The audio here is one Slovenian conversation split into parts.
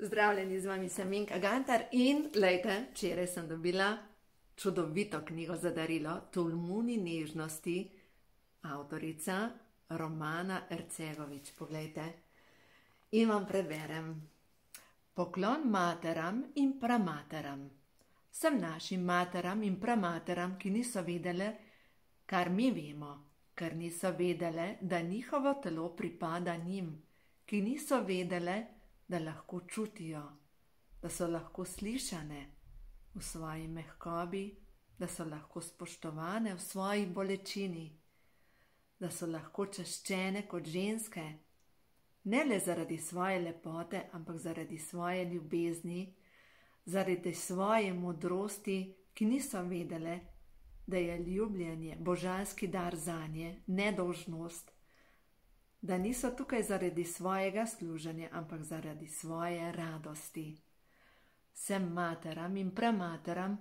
Zdravljeni, z vami sem Minka Gantar in lejte, včeraj sem dobila čudovito knjigo za darilo, Tolmuni nežnosti, avtorica Romana Ercegović. Poglejte in vam preberem. Poklon materam in pramateram. Vsem našim materam in pramateram, ki niso vedele, kar mi vemo, ker niso vedele, da njihovo telo pripada njim, ki niso vedele, da lahko čutijo, da so lahko slišane v svoji mehkobi, da so lahko spoštovane v svoji bolečini, da so lahko čaščene kot ženske, ne le zaradi svoje lepote, ampak zaradi svoje ljubezni, zaradi svoje modrosti, ki niso vedele, da je ljubljenje božanski dar zanje, ne dolžnost, da niso tukaj zaradi svojega služenja, ampak zaradi svoje radosti. Vsem materam in pramateram,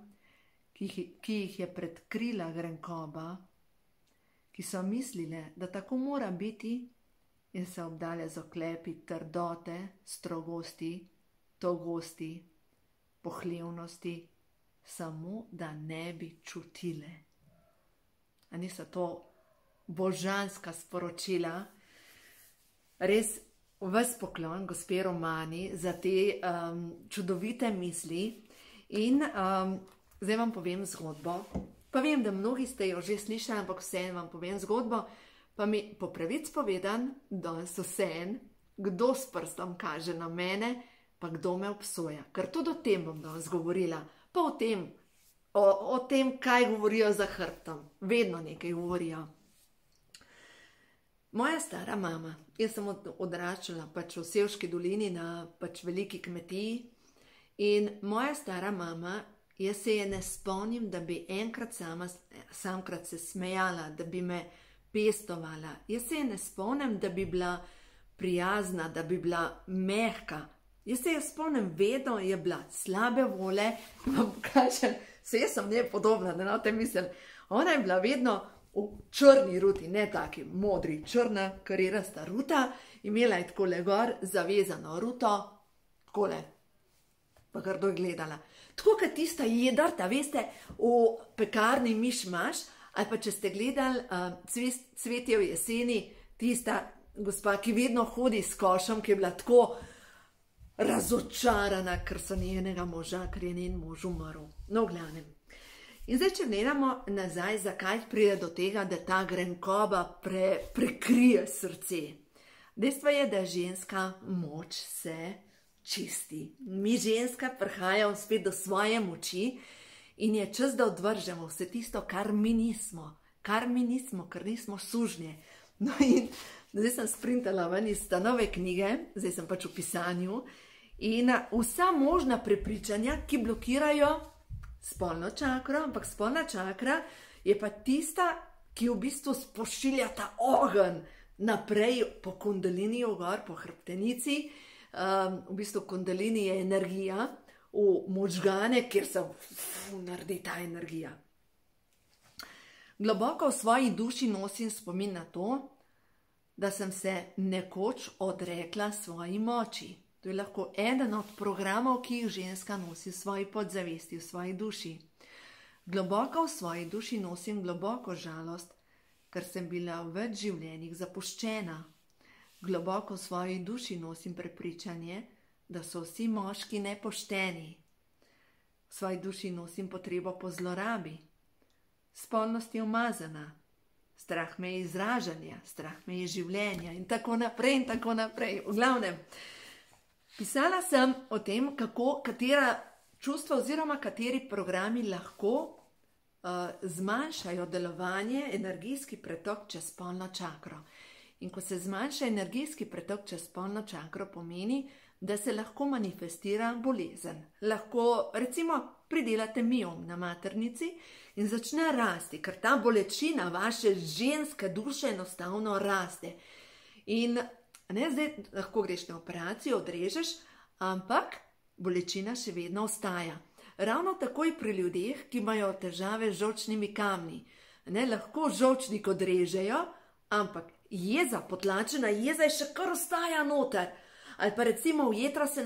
ki jih je predkrila grenkoba, ki so mislile, da tako mora biti in se obdale z oklepi trdote, strogosti, togosti, pohlevnosti, samo da ne bi čutile. A niso to božanska sporočila? Res ves poklon gospe Romani za te čudovite misli in zdaj vam povem zgodbo. Pa vem, da mnogi ste jo že slišali, ampak vseeno vam povem zgodbo, pa mi po pravic povedan, danes vseeno, kdo s prstom kaže na mene, pa kdo me obsoja. Ker tudi o tem bom danes govorila, pa o tem, kaj govorijo za hrbtom. Vedno nekaj govorijo. Moja stara mama, jaz sem odraščala pač v Sevški dolini na pač veliki kmetiji in moja stara mama, jaz se je ne spomnim, da bi enkrat samkrat se smejala, da bi me pestovala. Jaz se je ne spomnim, da bi bila prijazna, da bi bila mehka. Jaz se je spomnim, vedno je bila slabe vole, vam kažem, se jaz sem ne podobna, da na tem mislim. Ona je bila vedno v črni ruti, ne taki modri, črna, karirasta ruta, imela je takole gor, zavezano ruto, takole, pa grdo je gledala. Tako kot tista jedrta, veste, v pekarni Miš-Maš, ali pa če ste gledali Cvetje v jeseni, tista gospa, ki vedno hodi s košem, ki je bila tako razočarana, ker so njenega moža, ker je njen mož umrl. No, v glavnem. In zdaj, če gledamo nazaj, zakaj pride do tega, da ta grenkoba prekrije srce. Dejstvo je, da ženska moč se čisti. Mi ženska prihajamo spet do svoje moči in je čas, da odvržemo vse tisto, kar mi nismo, ker nismo sužnje. No in zdaj sem sprintala ven iz ta nove knjige, zdaj sem pač v pisanju in vsa možna prepričanja, ki blokirajo spolno čakro, ampak spolna čakra je pa tista, ki v bistvu spošilja ta ogenj naprej po kundalini gor, po hrbtenici. V bistvu kundalini je energija v možgane, kjer se naredi ta energija. Globoko v svoji duši nosim spomin na to, da sem se nekoč odrekla svoji moči. To je lahko eden od programov, ki jih ženska nosi v svoji podzavesti, v svoji duši. Globoko v svoji duši nosim globoko žalost, ker sem bila v več življenjih zapuščena. Globoko v svoji duši nosim prepričanje, da so vsi moški nepošteni. V svoji duši nosim potrebo po zlorabi. Spolnost je umazana. Strah me je izražanja, strah me je življenja in tako naprej in tako naprej. V glavnem. Pisala sem o tem, katera čustva oziroma kateri programi lahko zmanjšajo delovanje, energijski pretok čez spolno čakro. In ko se zmanjša energijski pretok čez spolno čakro, pomeni, da se lahko manifestira bolezen. Lahko, recimo, pridelate miom na maternici in začne rasti, ker ta bolečina vaše ženske duše enostavno raste. In zdaj lahko greš na operacijo, odrežeš, ampak bolečina še vedno ostaja. Ravno takoj pri ljudeh, ki imajo težave z žolčnimi kamni. Lahko žolčnik odrežejo, ampak jeza, potlačena jeza je še kar ostaja noter. Ali pa recimo v jetra se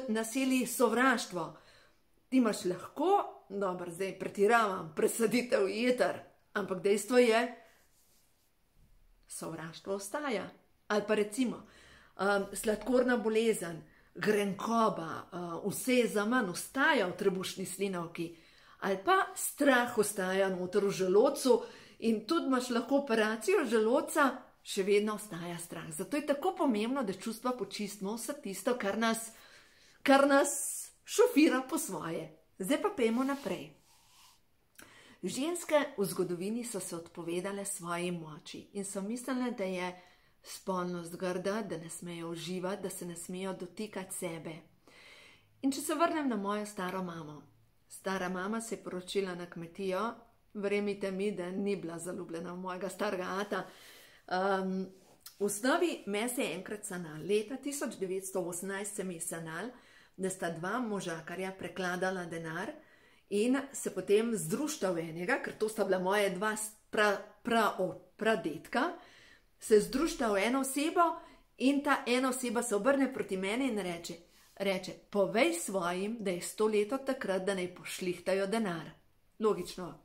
naseli sovraštvo. Ti imaš lahko, dobro, zdaj pretiravam, presaditev jeter, ampak dejstvo je, sovraštvo ostaja. Ali pa recimo sladkorna bolezen, grenkoba, vse je za manj, ostaja v trebušni slinavki. Ali pa strah ostaja noter v želodcu in tudi imaš lahko operacijo želodca, še vedno ostaja strah. Zato je tako pomembno, da čustva počistimo vse tisto, kar nas šofira po svoje. Zdaj pa pejmo naprej. Ženske v zgodovini so se odpovedale svoji moči in so mislile, da je spolnost grda, da ne smejo uživati, da se ne smejo dotikati sebe. In če se vrnem na mojo staro mamo. Stara mama se je poročila na kmetijo, verjemite mi, da ni bila zaljubljena v mojega starega ata. V osnovi me se je enkrat sanal. Leta 1918 se mi je sanal, da sta dva možakarja prekladala denar in se potem združita v enega, ker to sta bila moje dva pradetka, se združita v eno osebo in ta ena oseba se obrne proti meni in reče, povej svojim, da je 100 let od takrat, da naj pošlihtajo denar. Logično,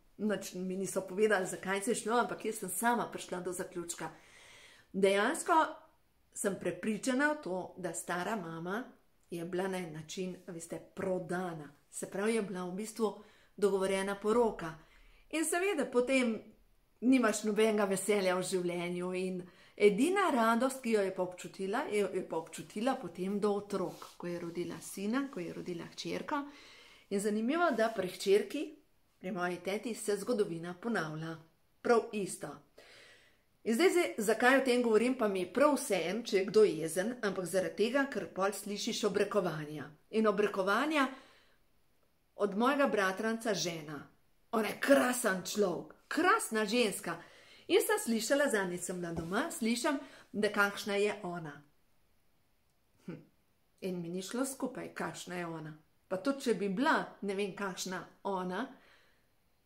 mi niso povedali, zakaj se je šlo, ampak jaz sem sama prišla do zaključka. Dejansko sem prepričana v to, da stara mama je bila na en način, veste, prodana. Se pravi, je bila v bistvu dogovorjena poroka. In seveda potem nimaš nobenega veselja v življenju in edina radost, ki jo je pa občutila potem do otrok, ko je rodila sina, ko je rodila hčerko. In zanimivo, da pri hčerki, pri moji teti, se zgodovina ponavlja. Prav isto. In zdaj, zakaj o tem govorim, pa mi je prav vseeno, če je kdo jezen, ampak zaradi tega, ker pol slišiš obrekovanja. In obrekovanja od mojega bratranca žena. On je krasen človek, krasna ženska. In sem slišala, zadnjič sem bila doma, slišam, da kakšna je ona. In mi ni šlo skupaj, kakšna je ona. Pa tudi, če bi bila, ne vem, kakšna ona,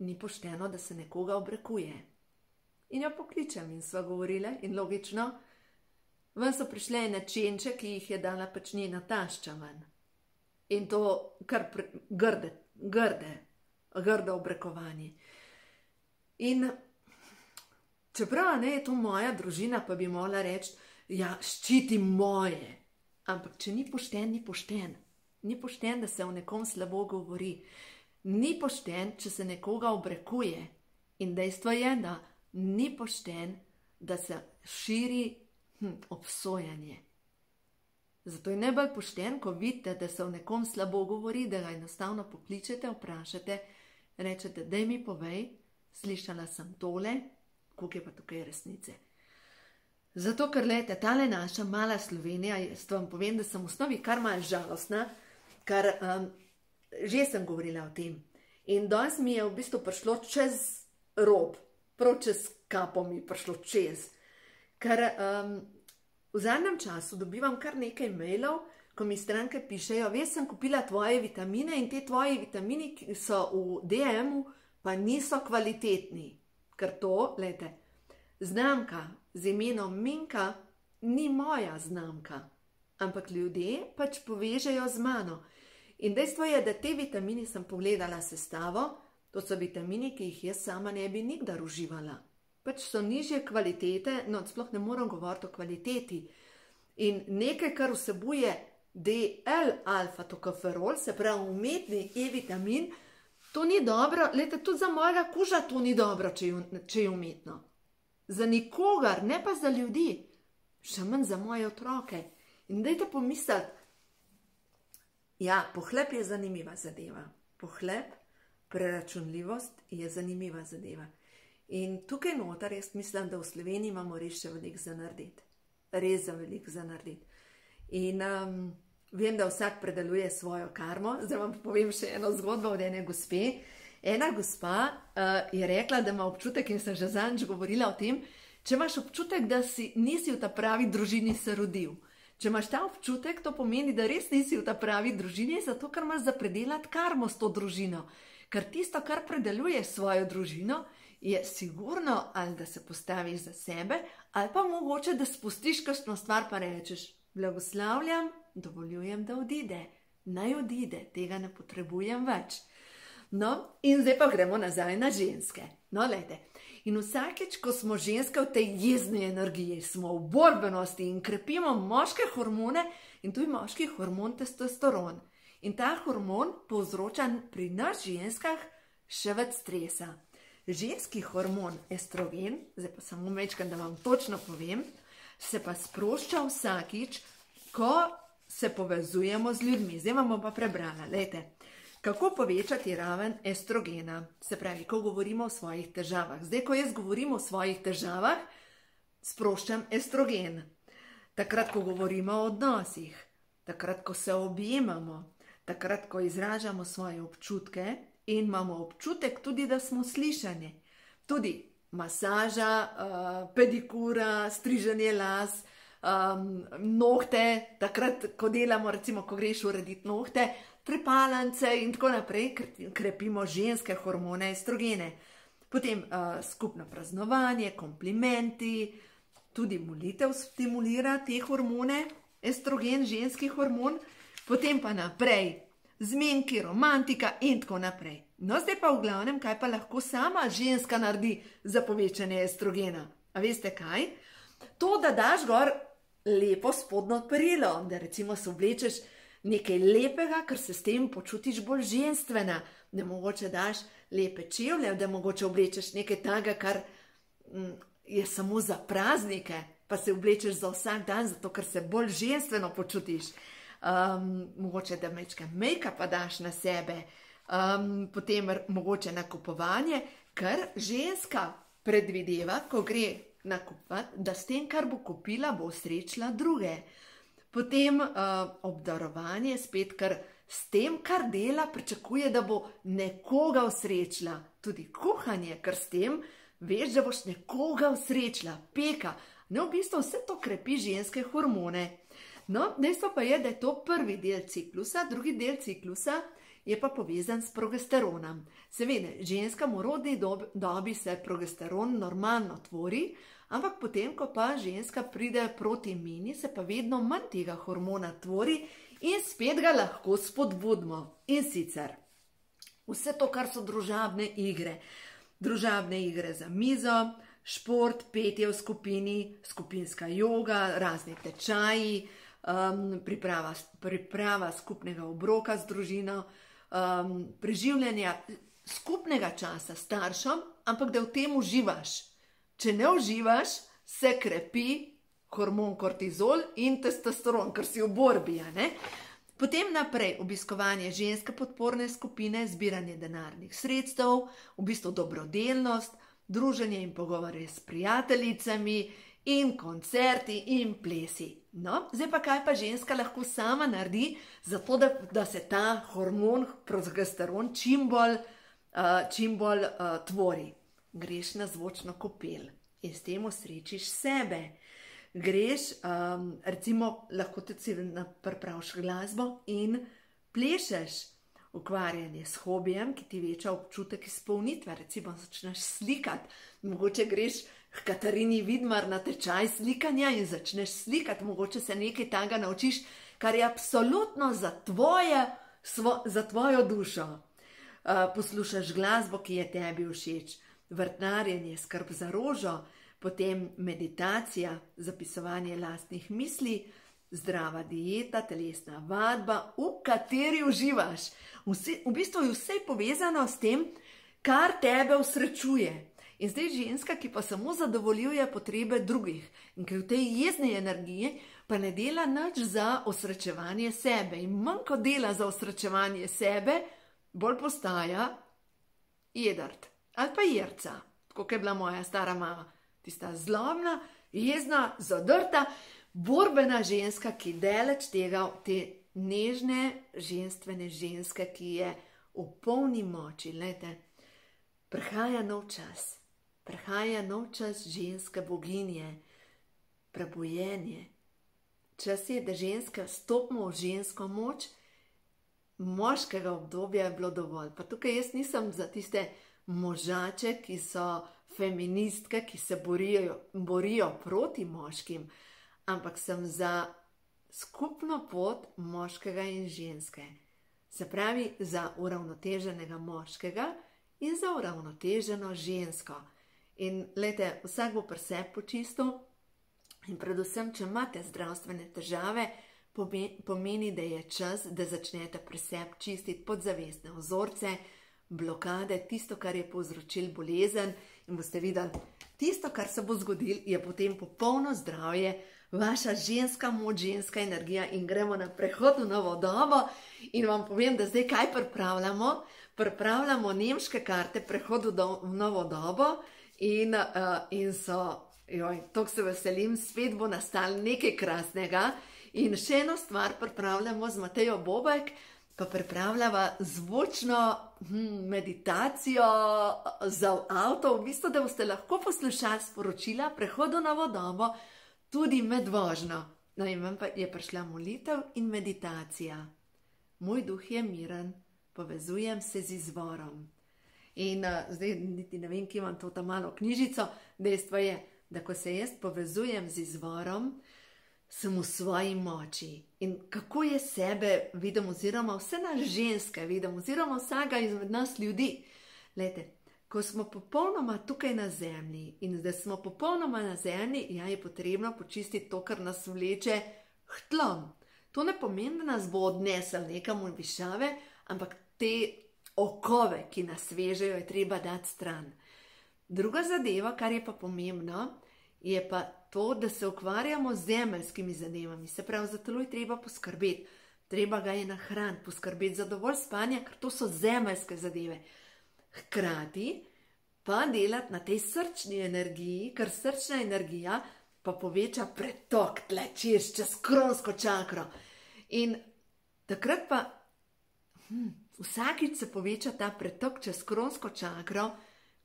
ni pošteno, da se nekoga obrekuje. In jo pokličem in sva govorile in logično, ven so prišle načenče, ki jih je dala pač njena tašča ven. In to kar grdo obrekovanje. In čeprav ne je to moja družina, pa bi morala reči, ja, ščitim moje. Ampak če ni pošten, ni pošten. Ni pošten, da se o nekom slabo govori. Ni pošten, če se nekoga obrekuje. In dejstvo je, da ni pošten, da se širi obsojanje. Zato je najbolj pošten, ko vidite, da se o nekom slabo govori, da ga enostavno pokličete, vprašate, rečete, daj mi povej, slišala sem tole, koliko je pa tukaj resnice. Zato, ker lejte, tale naša mala Slovenija, jaz vam povem, da sem v osnovi kar malo žalostna, ker že sem govorila o tem. In danes mi je v bistvu prišlo čez rob, prav čez kapo mi je prišlo čez. Ker v zadnjem času dobivam kar nekaj mailov, ko mi stranke pišejo, veš, sem kupila tvoje vitamine in te tvoji vitamini, ki so v DM-u, pa niso kvalitetni. Ker to, lejte, znamka z imenom Minka ni moja znamka, ampak ljudje pač povežejo z mano. In dejstvo je, da te vitamini sem pogledala sestavo, to so vitamini, ki jih jaz sama ne bi nikdar uživala. Pač so nižje kvalitete, no, sploh ne moram govoriti o kvaliteti. In nekaj, kar vsebuje DL-alfa-tokoferol, se pravi umetni E-vitamin, to ni dobro, lejte, tudi za mojega kuža to ni dobro, če je umetno. Za nikogar, ne pa za ljudi, še manj za moje otroke. In dajte pomisliti, ja, pohlep je zanimiva zadeva. Pohlep, preračunljivost je zanimiva zadeva. In tukaj noter jaz mislim, da v Sloveniji imamo res še veliko za narediti. Res za veliko za narediti. In vem, da vsak predeluje svojo karmo. Zdaj vam povem še eno zgodbo od ene gospe. Ena gospa je rekla, da ima občutek, in sem že zadnjič govorila o tem, če imaš občutek, da nisi v ta pravi družini se rodil. Če imaš ta občutek, to pomeni, da res nisi v ta pravi družini, zato ker imaš za predelati karmo s to družino. Ker tisto, kar predeluješ svojo družino, je sigurno, ali da se postaviš za sebe, ali pa mogoče, da spustiš kakšno stvar pa rečeš, blagoslavljam dovoljujem, da odide. Naj odide, tega ne potrebujem več. No, in zdaj pa gremo nazaj na ženske. No, lejte. In vsakeč, ko smo ženske v tej jezni energiji, smo v borbenosti in krepimo moške hormone, in tu je moški hormon testosteron. In ta hormon povzroča pri nas ženskah še več stresa. Ženski hormon estrogen, zdaj pa samo mečkam, da vam točno povem, se pa sprošča vsakič, ko se povezujemo z ljudmi. Zdaj vam bom pa prebrala, lejte. Kako povečati raven estrogena? Se pravi, ko govorimo o svojih težavah. Zdaj, ko jaz govorim o svojih težavah, sproščam estrogen. Takrat, ko govorimo o odnosih, takrat, ko se objemamo, takrat, ko izražamo svoje občutke in imamo občutek tudi, da smo slišani. Tudi masaža, pedikura, striženje las, nohte, takrat, ko delamo, recimo, ko greš urediti nohte, trepalance in tako naprej, krepimo ženske hormone estrogene. Potem skupno praznovanje, komplimenti, tudi molitev stimulira te hormone, estrogen, ženski hormon, potem pa naprej zmenki, romantika in tako naprej. No, zdaj pa v glavnem, kaj pa lahko sama ženska naredi za povečanje estrogena. A veste kaj? To, da daš gor lepo spodnjo perilo, da recimo se oblečeš nekaj lepega, ker se s tem počutiš bolj ženstvena, da mogoče daš lepe čevlje, da mogoče oblečeš nekaj taga, kar je samo za praznike, pa se oblečeš za vsak dan, zato ker se bolj ženstveno počutiš. Mogoče da mečka make-upa daš na sebe, potem mogoče nakupovanje, ker ženska predvideva, ko gre nakupovati, da s tem, kar bo kupila, bo osrečila druge. Potem obdarovanje, spet, ker s tem, kar dela, pričakuje, da bo nekoga osrečila. Tudi kuhanje, ker s tem veš, da boš nekoga osrečila, peka. No, v bistvu vse to krepi ženske hormone. No, dejstvo pa je, da je to prvi del ciklusa, drugi del ciklusa je pa povezan s progesteronom. Seveda, ženskam v rodni dobi se progesteron normalno tvori, ampak potem, ko pa ženska pride proti meni, se pa vedno manj tega hormona tvori in spet ga lahko spodbudimo. In sicer vse to, kar so družabne igre. Družabne igre za mizo, šport, petje v skupini, skupinska joga, razni tečaji, priprava skupnega obroka z družino, preživljanja skupnega časa staršem, ampak da v tem uživaš. Če ne uživaš, se krepi hormon kortizol in testosteron, ker si v borbi, ne? Potem naprej obiskovanje ženske podporne skupine, zbiranje denarnih sredstev, v bistvu dobrodelnost, druženje in pogovore s prijateljicami in koncerti in plesi. No, zdaj pa kaj pa ženska lahko sama naredi, zato da se ta hormon progesteron čim bolj tvori. Greš na zvočno kopel in s tem osrečiš sebe. Greš, recimo, lahko tudi pripraviš glasbo in plešeš. Ukvarjanje s hobijem, ki ti veča občutek izpolnitve, recimo začneš slikati, mogoče greš k Katarini Vidmar na tečaj slikanja in začneš slikati, mogoče se nekaj tega naučiš, kar je absolutno za tvojo dušo. Poslušaš glasbo, ki je tebi všeč, vrtnarjenje, skrb za rožo, potem meditacija, zapisovanje lastnih misli, zdrava dieta, telesna vadba, v kateri uživaš. V bistvu je vse povezano s tem, kar tebe osrečuje. In zdaj ženska, ki pa samo zadovoljuje potrebe drugih in ki v tej jezni energiji pa ne dela nič za osrečevanje sebe. In manj ko dela za osrečevanje sebe, bolj postaja jedrt ali pa jerca, tako kot je bila moja stara mama. Tista zlobna, jezna, zadrta, borbena ženska, ki daleč tega, te nežne, ženstvene ženske, ki je v polni moči. Lejte, prihaja nov čas ženske boginje, prebujenje. Čas je, da ženske stopimo v žensko moč, moškega obdobja je bilo dovolj. Pa tukaj jaz nisem za tiste možače, ki so feministke, ki se borijo proti moškim, ampak sem za skupno pot moškega in ženske. Se pravi, za uravnoteženega moškega in za uravnoteženo žensko. In glejte, vsak bo pri sebi počistil in predvsem, če imate zdravstvene težave, pomeni, da je čas, da začnete pri sebi čistiti podzavestne vzorce, blokade, tisto, kar je povzročil bolezen in boste videli, tisto, kar se bo zgodilo, je potem popolno zdravje, vaša ženska moč, ženska energija in gremo na prehod v novo dobo in vam povem, da zdaj kaj pripravljamo? Pripravljamo nemške karte prehod v novo dobo in tako se veselim, spet bo nastalo nekaj krasnega in še eno stvar pripravljamo z Matejo Bobek, pa pripravljava zvočno meditacijo za avto, v bistvu, da boste lahko poslušali sporočila prehod v novo dobo tudi med vožnjo. No in vam pa je prišla molitev in meditacija. Moj duh je miren, povezujem se z izvorom. In zdaj niti ne vem, kje imam to ta malo knjižico, dejstvo je, da ko se jaz povezujem z izvorom, sem v svoji moči. In kako je sebe vidim, oziroma vse nas ženske vidim, oziroma vsega izmed nas ljudi. Glejte, ko smo popolnoma tukaj na zemlji in da smo popolnoma na zemlji, je potrebno počistiti to, kar nas vleče k tlom. To ne pomeni, da nas bo odnesel nekam v višave, ampak te okove, ki nas vežejo, je treba dati stran. Druga zadeva, kar je pa pomembno, je pa to, da se ukvarjamo z zemeljskimi zadevami. Se pravi, za telo je treba poskrbeti, treba ga je nahraniti, poskrbeti za dovolj spanja, ker to so zemeljske zadeve. Hkrati pa delati na tej srčni energiji, ker srčna energija pa poveča pretok tle čez kronsko čakro. In takrat pa vsakič se poveča ta pretok čez kronsko čakro,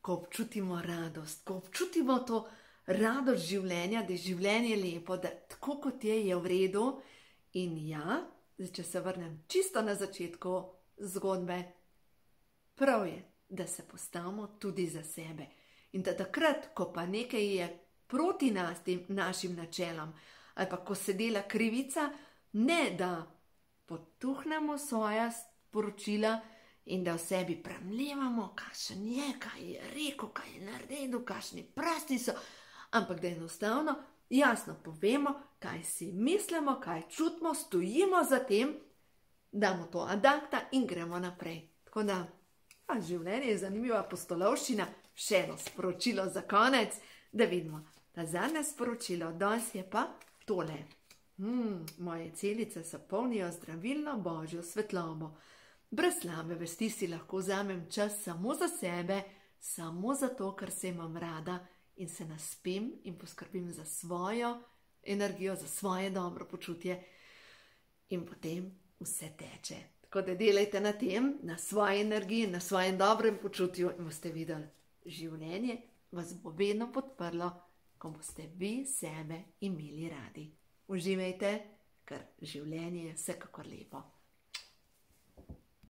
ko občutimo radost, ko občutimo to radost življenja, da je življenje lepo, da tako kot je v redu. In ja, zdaj, če se vrnem čisto na začetku zgodbe, prav je, da se postavimo tudi za sebe. In da takrat, ko pa nekaj je proti našim načelom, ali pa ko se dela krivica, ne da potuhnemo svoja sporočila in da v sebi premljevamo, kakšen je, kaj je rekel, kaj je naredil, kakšni prasti so, ampak da enostavno jasno povemo, kaj si mislimo, kaj čutimo, stojimo za tem, damo to ad acta in gremo naprej. Tako da, življenje je zanimiva pustolovščina. Še eno sporočilo za konec, da vidimo. Ta zadnje sporočilo danes je pa tole. Moje celice se polnijo zdravilno božjo svetlobo. Brez slabe vesti si lahko vzamem čas samo za sebe, samo zato, ker se imam rada in se naspim in poskrbim za svojo energijo, za svoje dobro počutje in potem vse teče. Tako da delajte na tem, na svoji energiji, na svojem dobrem počutju in boste videli, življenje vas bo vedno podprlo, ko boste vi sebe imeli radi. Uživajte, ker življenje je vsekakor lepo.